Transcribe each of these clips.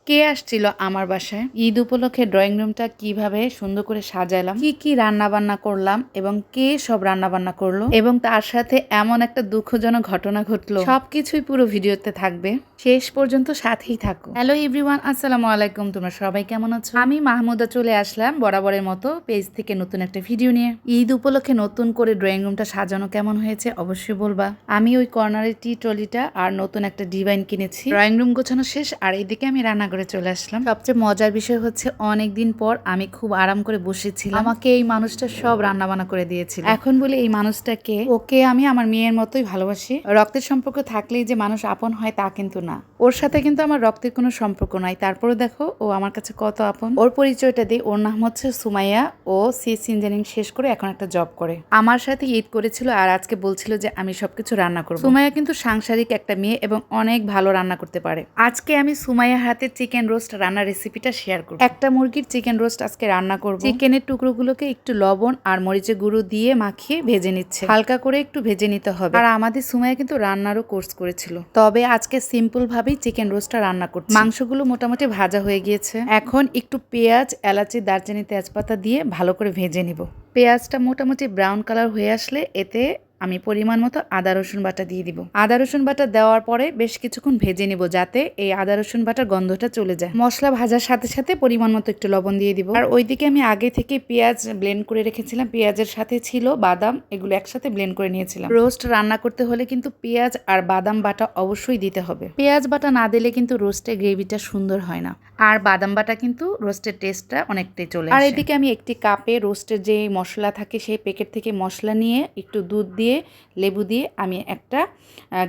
কে আসছিল আমার বাসায়। ঈদ উপলক্ষে ড্রয়িং রুমটা কিভাবে সুন্দর করে সাজালাম, কি কি রান্না বান্না করলাম এবং কে সব রান্না বান্না করলো এবং তার সাথে এমন একটা দুঃখজনক ঘটনা ঘটলো, সবকিছুই পুরো ভিডিওতে থাকবে, শেষ পর্যন্ত সাথেই থাকো। হ্যালো এভরিওয়ান, আসসালামু আলাইকুম। তোমরা সবাই কেমন আছো? আমি মাহমুদা চলে আসলাম বরাবরের মতো পেজ থেকে নতুন একটা ভিডিও নিয়ে। ঈদ উপলক্ষে নতুন করে ড্রয়িং রুমটা সাজানো কেমন হয়েছে অবশ্যই বলবা। আমি ওই কর্নারের টি ট্রলিটা আর নতুন একটা ডিভাইন কিনেছি। ড্রয়িং রুম গোছানো শেষ আর এইদিকে আমি রান্না করে চলে আসলাম। সবচেয়ে মজার বিষয় হচ্ছে অনেকদিন পর আমি খুব আরাম করে বসেছিলাম। আমাকে এই মানুষটা সব রান্না বান্না করে দিয়েছিল। এখন বলে এই মানুষটাকে, ওকে আমি আমার মেয়ের মতোই ভালোবাসি। রক্তের সম্পর্ক থাকলেই যে মানুষ আপন হয় তা কিন্তু না। ওর সাথে কিন্তু আমার রক্তের কোনো সম্পর্ক নাই, তারপরে দেখো ও আমার কাছে কত আপন। ওর পরিচয়টা দিই, ওর নাম হচ্ছে সুমাইয়া। ও সিএসসি ইঞ্জিনিয়ারিং শেষ করে এখন একটা জব করে। আমার সাথে ঈদ করেছিল আর আজকে বলছিল যে আমি সবকিছু রান্না করব। সুমাইয়া কিন্তু সাংসারিক একটা মেয়ে এবং অনেক ভালো রান্না করতে পারে। আজকে আমি সুমাইয়ার হাতে চিকেন রোস্ট রান্নার রেসিপিটা শেয়ার করব। একটা মুরগির চিকেন রোস্ট আজকে রান্না করব। চিকেনের টুকরোগুলোকে একটু লবণ আর মরিচের গুঁড়ো দিয়ে মাখিয়ে ভেজে নিচ্ছে, হালকা করে একটু ভেজে নিতে হবে। আর আমাদের সুমাইয়া কিন্তু রান্নারও কোর্স করেছিল, তবে আজকে সিম্পল ভাবেই চিকেন রোস্টটা রান্না করছে। মাংসগুলো মোটামুটি ভাজা হয়ে গিয়েছে। এখন একটু পেঁয়াজ, এলাচি, দারচিনি, তেজপাতা দিয়ে ভালো করে ভেজে নিব। পেঁয়াজটা মোটামুটি ব্রাউন কালার হয়ে আসলে এতে আমি পরিমাণ মতো আদা রসুন বাটা দিয়ে দিব। আদা রসুন বাটা দেওয়ার পরে বেশ কিছুক্ষণ ভেজে নিব, যাতে এই আদা রসুন বাটার গন্ধটা চলে যায়। মশলা ভাজার সাথে সাথে পরিমাণ মতো একটু লবণ দিয়ে দিব। আর ওইদিকে আমি আগে থেকে পেঁয়াজ ব্লেন্ড করে রেখেছিলাম, পেঁয়াজের সাথে ছিল বাদাম, এগুলো একসাথে ব্লেন্ড করে নিয়েছিলাম। রোস্ট রান্না করতে হলে কিন্তু পেঁয়াজ আর বাদাম বাটা অবশ্যই দিতে হবে। পেঁয়াজ বাটা না দিলে কিন্তু রোস্টের গ্রেভিটা সুন্দর হয় না, আর বাদাম বাটা কিন্তু রোস্টের টেস্টটা অনেকটাই চলে আসে। আর এদিকে আমি একটি কাপে রোস্টের যে মশলা থাকে সেই প্যাকেট থেকে মশলা নিয়ে একটু দুধ দিয়ে লেবু দিয়ে আমি একটা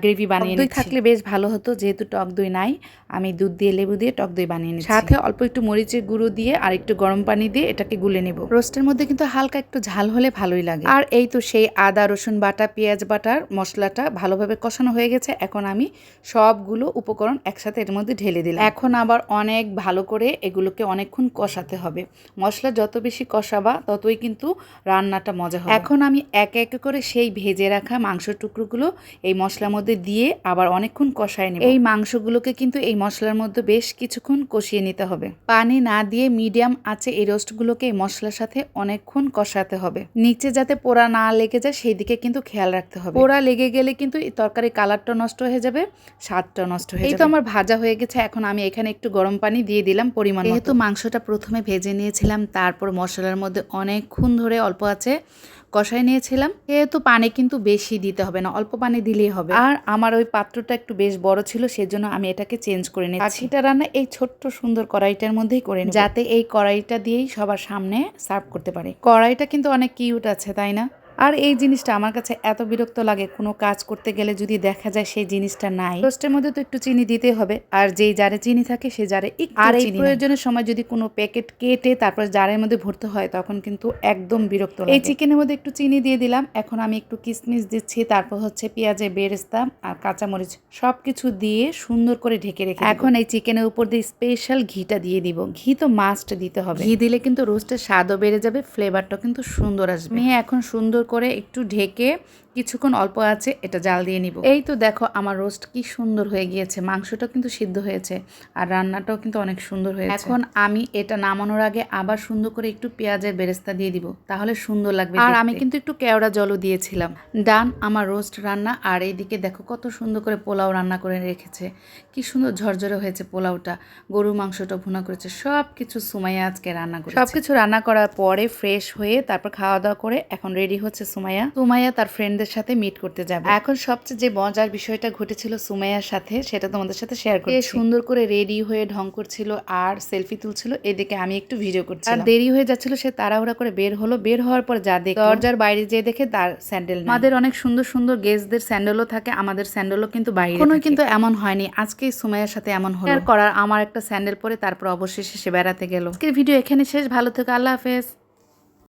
গ্রেভি বানিয়ে নিচ্ছি। থাকলে বেশ ভালো হতো, যেহেতু টক দই নাই আমি দুধ দিয়ে লেবু দিয়ে টক দই বানিয়ে নিচ্ছি। সাথে অল্প একটু মরিচের গুঁড়ো দিয়ে আর একটু গরম পানি দিয়ে এটাকে গুলে নেব। রোস্টের মধ্যে কিন্তু হালকা একটু ঝাল হলে ভালোই লাগে। আর এই তো সেই আদা রসুন বাটা পেঁয়াজ বাটার মশলাটা ভালোভাবে কষানো হয়ে গেছে। এখন আমি সবগুলো উপকরণ একসাথে এর মধ্যে ঢেলে দিলাম। এখন আবার অনেক ভালো করে এগুলোকে অনেকক্ষণ কষাতে হবে। মশলা যত বেশি কষাবা ততই কিন্তু রান্নাটা মজা হবে। এখন আমি একে একে করে সেই ভেজে রাখা মাংসের টুকরোগুলো এই মশলার মধ্যে দিয়ে আবার অনেকক্ষণ কষায় নেব। এই মাংসগুলোকে কিন্তু এই মশলার মধ্যে বেশ কিছুক্ষণ কষিয়ে নিতে হবে। পানি না দিয়ে মিডিয়াম আঁচে এই রোস্টগুলোকে এই মশলার সাথে অনেকক্ষণ কষাতে হবে। নিচে যাতে পোড়া না লেগে যায় সেই দিকে কিন্তু খেয়াল রাখতে হবে। পোড়া লেগে গেলে কিন্তু এই তরকারি কালারটা নষ্ট হয়ে যাবে, স্বাদটা নষ্ট হয়ে যাবে। এই তো আমার ভাজা হয়ে গেছে। এখন আমি এখানে একটু গরম পানি দিয়ে দিলাম পরিমাণ মতো। যেহেতু মাংসটা প্রথমে ভেজে নিয়েছিলাম, তারপর মশলার মধ্যে অনেকক্ষণ ধরে অল্প আছে কষাই নিয়েছিলাম, যেহেতু পানি কিন্তু বেশি দিতে হবে না, অল্প পানি দিলেই হবে। আর আমার ওই পাত্রটা একটু বেশ বড় ছিল, সেজন্য আমি এটাকে চেঞ্জ করে নিয়েছি। বাকিটা রান্না এই ছোট্ট সুন্দর কড়াইটার মধ্যেই করে নিই, যাতে এই কড়াইটা দিয়েই সবার সামনে সার্ভ করতে পারি। কড়াইটা কিন্তু অনেক কিউট আছে, তাই না? আর এই জিনিসটা আমার কাছে এত বিরক্ত লাগে, কোনো কাজ করতে গেলে যদি দেখা যায় সেই জিনিসটা নাই। রোস্টের মধ্যে তো একটু চিনি দিতে হবে, আর যেই জারে চিনি থাকে সেই জারে একটু আর এই প্রয়োজনের সময় যদি কোনো প্যাকেট কেটে তারপর জারের মধ্যে ভরতে হয় তখন কিন্তু একদম বিরক্ত লাগে। এই চিকেনের মধ্যে একটু চিনি দিয়ে দিলাম। এখন আমি একটু কিশমিশ দিচ্ছি, তারপর হচ্ছে পেঁয়াজের বেরেস্তা আর কাঁচামরিচ সবকিছু দিয়ে সুন্দর করে ঢেকে রেখে এখন এই চিকেনের উপর দিয়ে স্পেশাল ঘিটা দিয়ে দিব। ঘি তো মাস্ট দিতে হবে, ঘি দিলে কিন্তু রোস্টের স্বাদও বেড়ে যাবে, ফ্লেভারটা কিন্তু সুন্দর আসবে। আমি এখন সুন্দর করে একটু ঢেকে কিছুক্ষণ অল্প আছে এটা জাল দিয়ে নিব। এই তো দেখো আমার রোস্ট কি সুন্দর হয়ে গিয়েছে, মাংসটা কিন্তু সিদ্ধ হয়েছে আর রান্নাটাও কিন্তু অনেক সুন্দর হয়েছে। এখন আমি এটা নামানোর আগে আবার সুন্দর করে একটু পেঁয়াজের বেরেস্তা দিয়ে দিব, তাহলে সুন্দর লাগবে। আর আমি কিন্তু একটু কেওড়া জলও দিয়েছিলাম। ডান আমার রোস্ট রান্না। আর এইদিকে দেখো কত সুন্দর করে পোলাও রান্না করে রেখেছে, কি সুন্দর ঝরঝরে হয়েছে পোলাওটা। গরু মাংসটা ভুনা করেছে, সব কিছু সুমাইয়া আজকে রান্না করেছে। সবকিছু রান্না করার পরে ফ্রেশ হয়ে তারপর খাওয়া দাওয়া করে এখন রেডি হচ্ছে সুমাইয়া তার ফ্রেন্ডদের সাথে মিট করতে যাবে। এখন সবচেয়ে যে মজার বিষয়টা ঘটেছিল সুমাইয়ার সাথে সেটা তোমাদের সাথে শেয়ার করছি। সুন্দর করে রেডি হয়ে ঢং করছিল আর সেলফি তুলছিল, এদিকে আমি একটু ভিডিও করছিলাম। আর দেরি হয়ে যাচ্ছিল, সে তাড়াহুড়া করে বের হলো। বের হওয়ার পর যা দেখে দরজার বাইরে যেয়ে দেখে তার স্যান্ডেল। আমাদের অনেক সুন্দর সুন্দর গেস্টদের স্যান্ডেলও থাকে, আমাদের স্যান্ডেলও কিন্তু বাইরে। কোনো কিন্তু এমন হয়নি, আজকেই সুমাইয়ার সাথে এমন হলো। করার আমার একটা স্যান্ডেল পরে তারপর অবশেষে সে বেড়াতে গেল। আজকের ভিডিও এখানে শেষ। ভালো থেকো, আল্লাহ হাফেজ।